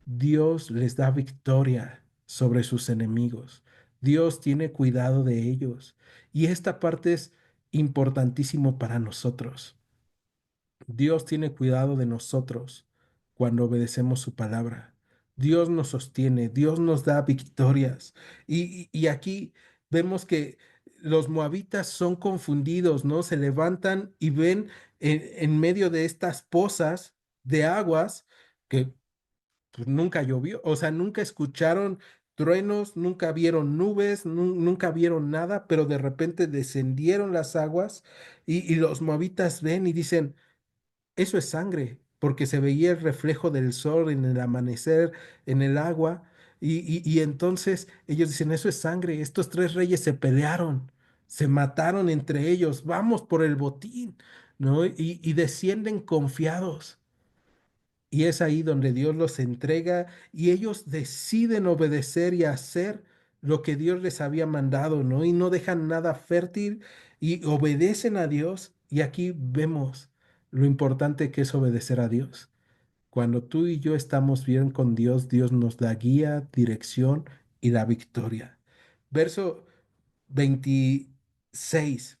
Dios les da victoria sobre sus enemigos. Dios tiene cuidado de ellos. Y esta parte es importantísimo para nosotros. Dios tiene cuidado de nosotros cuando obedecemos su palabra. Dios nos sostiene, Dios nos da victorias. Y aquí vemos que los moabitas son confundidos, ¿no? Se levantan y ven en medio de estas pozas de aguas que pues nunca llovió, o sea, nunca escucharon truenos, nunca vieron nubes, nunca vieron nada, pero de repente descendieron las aguas y los moabitas ven y dicen, eso es sangre, porque se veía el reflejo del sol en el amanecer, en el agua, y entonces ellos dicen, eso es sangre, estos tres reyes se pelearon, se mataron entre ellos, vamos por el botín, ¿no? Y descienden confiados. Y es ahí donde Dios los entrega y ellos deciden obedecer y hacer lo que Dios les había mandado, ¿no? Y no dejan nada fértil y obedecen a Dios. Y aquí vemos lo importante que es obedecer a Dios. Cuando tú y yo estamos bien con Dios, Dios nos da guía, dirección y la victoria. Verso 26.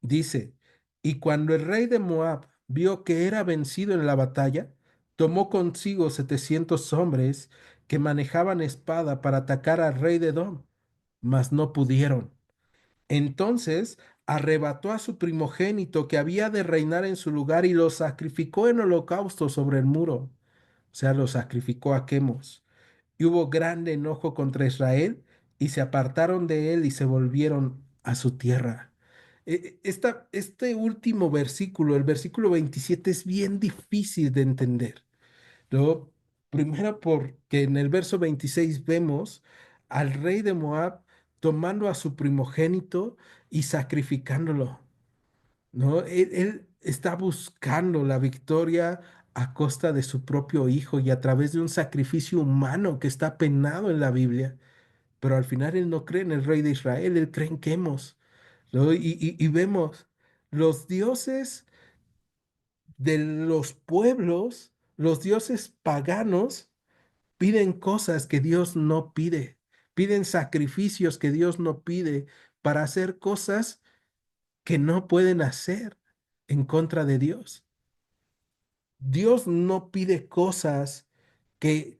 Dice, y cuando el rey de Moab vio que era vencido en la batalla, tomó consigo 700 hombres que manejaban espada para atacar al rey de Edom, mas no pudieron. Entonces arrebató a su primogénito que había de reinar en su lugar y lo sacrificó en holocausto sobre el muro. O sea, lo sacrificó a Quemos. Y hubo grande enojo contra Israel, y se apartaron de él y se volvieron a su tierra. Este último versículo, el versículo 27, es bien difícil de entender, ¿no? Primero porque en el verso 26 vemos al rey de Moab tomando a su primogénito y sacrificándolo, ¿no? Él está buscando la victoria a costa de su propio hijo y a través de un sacrificio humano que está penado en la Biblia. Pero al final él no cree en el rey de Israel, él cree en Quemos, ¿no? Y vemos los dioses de los pueblos, los dioses paganos, piden cosas que Dios no pide, piden sacrificios que Dios no pide para hacer cosas que no pueden hacer en contra de Dios. Dios no pide cosas que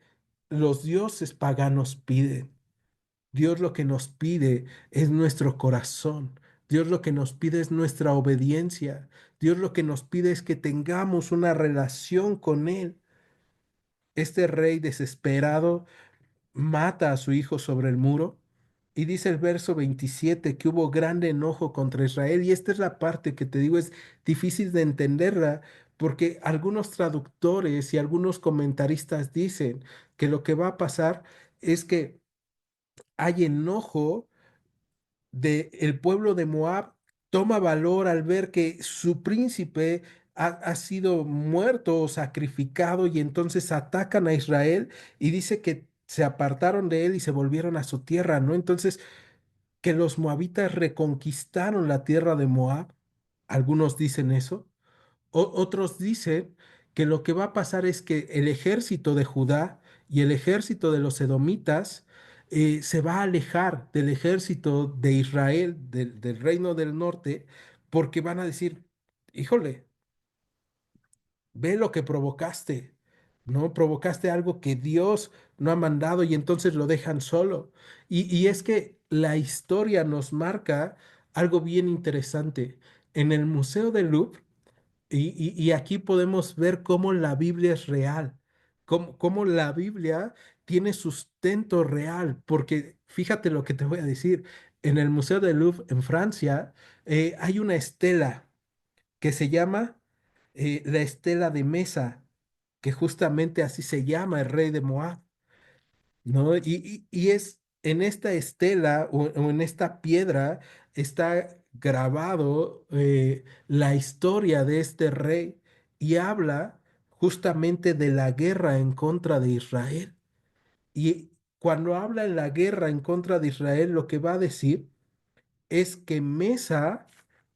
los dioses paganos piden. Dios lo que nos pide es nuestro corazón. Dios lo que nos pide es nuestra obediencia. Dios lo que nos pide es que tengamos una relación con Él. Este rey desesperado mata a su hijo sobre el muro. Y dice el verso 27 que hubo grande enojo contra Israel. Y esta es la parte que te digo, es difícil de entenderla, porque algunos traductores y algunos comentaristas dicen que lo que va a pasar es que hay enojo de el pueblo de Moab, toma valor al ver que su príncipe ha sido muerto o sacrificado y entonces atacan a Israel y dice que se apartaron de él y se volvieron a su tierra, ¿no? Entonces, que los moabitas reconquistaron la tierra de Moab, algunos dicen eso. Otros dicen que lo que va a pasar es que el ejército de Judá y el ejército de los edomitas se va a alejar del ejército de Israel, del reino del norte, porque van a decir, híjole, ve lo que provocaste, ¿no? Provocaste algo que Dios no ha mandado y entonces lo dejan solo. Y es que la historia nos marca algo bien interesante. En el Museo del Louvre, y aquí podemos ver cómo la Biblia es real, cómo la Biblia tiene sustento real, porque fíjate lo que te voy a decir. En el Museo del Louvre en Francia hay una estela que se llama la estela de Mesa, que justamente así se llama el rey de Moab, ¿no? Y es en esta estela o en esta piedra está grabado la historia de este rey y habla justamente de la guerra en contra de Israel. Y cuando habla en la guerra en contra de Israel, lo que va a decir es que Mesa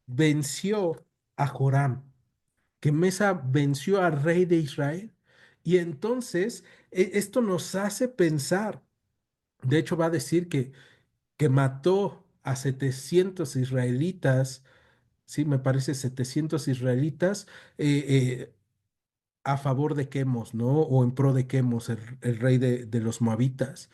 venció a Joram, que Mesa venció al rey de Israel. Y entonces esto nos hace pensar, de hecho va a decir que mató a 700 israelitas, sí, me parece 700 israelitas, eh, eh, a favor de Quemos, ¿no? O en pro de Quemos, el rey de los moabitas.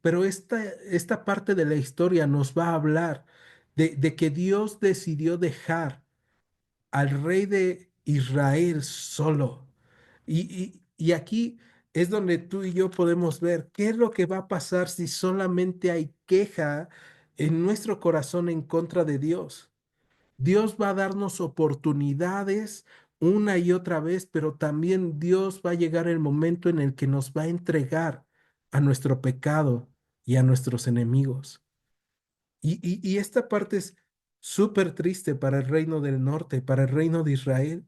Pero esta parte de la historia nos va a hablar de que Dios decidió dejar al rey de Israel solo. Y aquí es donde tú y yo podemos ver qué es lo que va a pasar si solamente hay queja en nuestro corazón en contra de Dios. Dios va a darnos oportunidades una y otra vez, pero también Dios va a llegar el momento en el que nos va a entregar a nuestro pecado y a nuestros enemigos. Y esta parte es súper triste para el reino del norte, para el reino de Israel,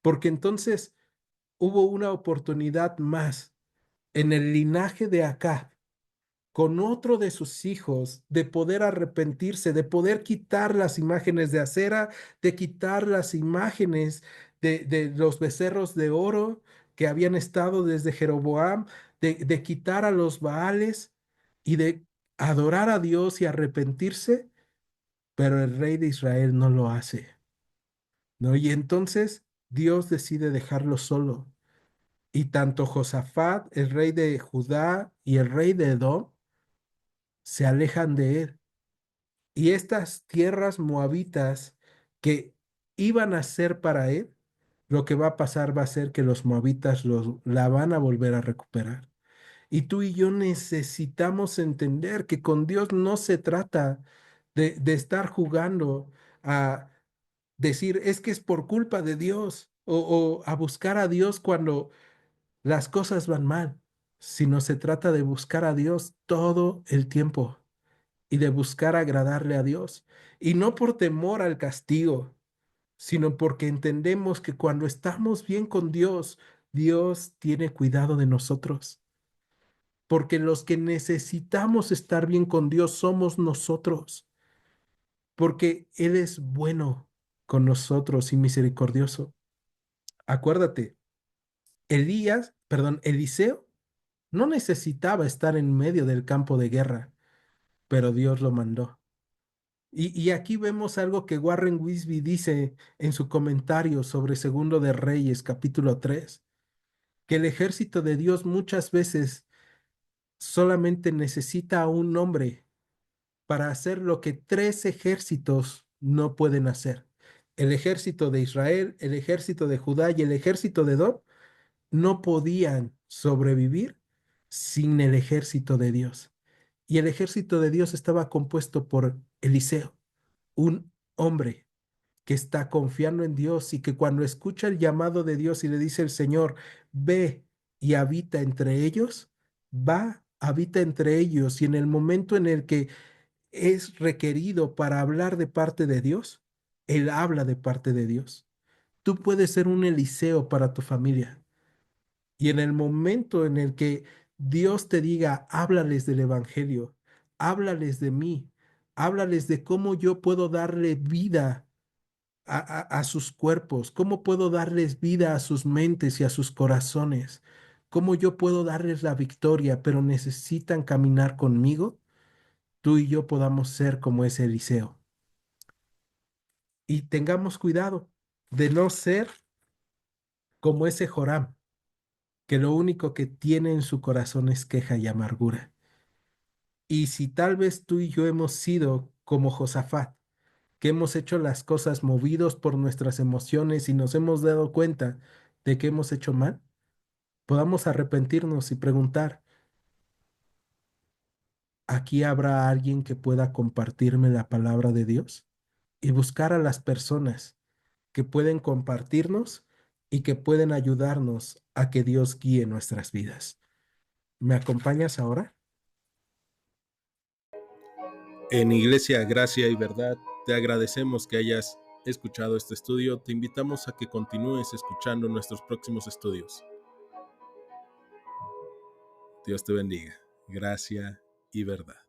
porque entonces hubo una oportunidad más en el linaje de Acab con otro de sus hijos de poder arrepentirse, de poder quitar las imágenes de acera, de quitar las imágenes de los becerros de oro que habían estado desde Jeroboam, de quitar a los Baales y de adorar a Dios y arrepentirse, pero el rey de Israel no lo hace, ¿no? Y entonces Dios decide dejarlo solo. Y tanto Josafat, el rey de Judá, y el rey de Edom se alejan de él. Y estas tierras moabitas que iban a ser para él, lo que va a pasar va a ser que los moabitas la van a volver a recuperar. Y tú y yo necesitamos entender que con Dios no se trata de estar jugando a decir es que es por culpa de Dios o a buscar a Dios cuando las cosas van mal, sino se trata de buscar a Dios todo el tiempo y de buscar agradarle a Dios. Y no por temor al castigo, sino porque entendemos que cuando estamos bien con Dios, Dios tiene cuidado de nosotros. Porque los que necesitamos estar bien con Dios somos nosotros. Porque Él es bueno con nosotros y misericordioso. Acuérdate, Eliseo no necesitaba estar en medio del campo de guerra, pero Dios lo mandó. Y aquí vemos algo que Warren Wisby dice en su comentario sobre Segundo de Reyes, capítulo 3, que el ejército de Dios muchas veces solamente necesita a un hombre para hacer lo que tres ejércitos no pueden hacer. El ejército de Israel, el ejército de Judá y el ejército de Edom no podían sobrevivir sin el ejército de Dios. Y el ejército de Dios estaba compuesto por Eliseo, un hombre que está confiando en Dios y que cuando escucha el llamado de Dios y le dice el Señor, ve y habita entre ellos, va, habita entre ellos y en el momento en el que es requerido para hablar de parte de Dios, él habla de parte de Dios. Tú puedes ser un Eliseo para tu familia y en el momento en el que Dios te diga, háblales del Evangelio, háblales de mí, háblales de cómo yo puedo darle vida a sus cuerpos, cómo puedo darles vida a sus mentes y a sus corazones, cómo yo puedo darles la victoria, pero necesitan caminar conmigo, tú y yo podamos ser como ese Eliseo. Y tengamos cuidado de no ser como ese Joram, que lo único que tiene en su corazón es queja y amargura. Y si tal vez tú y yo hemos sido como Josafat, que hemos hecho las cosas movidos por nuestras emociones y nos hemos dado cuenta de que hemos hecho mal, podamos arrepentirnos y preguntar, ¿aquí habrá alguien que pueda compartirme la palabra de Dios? Y buscar a las personas que pueden compartirnos y que pueden ayudarnos a que Dios guíe nuestras vidas. ¿Me acompañas ahora? En Iglesia Gracia y Verdad Te agradecemos que hayas escuchado este estudio. Te invitamos a que continúes escuchando nuestros próximos estudios. Dios te bendiga. Gracia y verdad.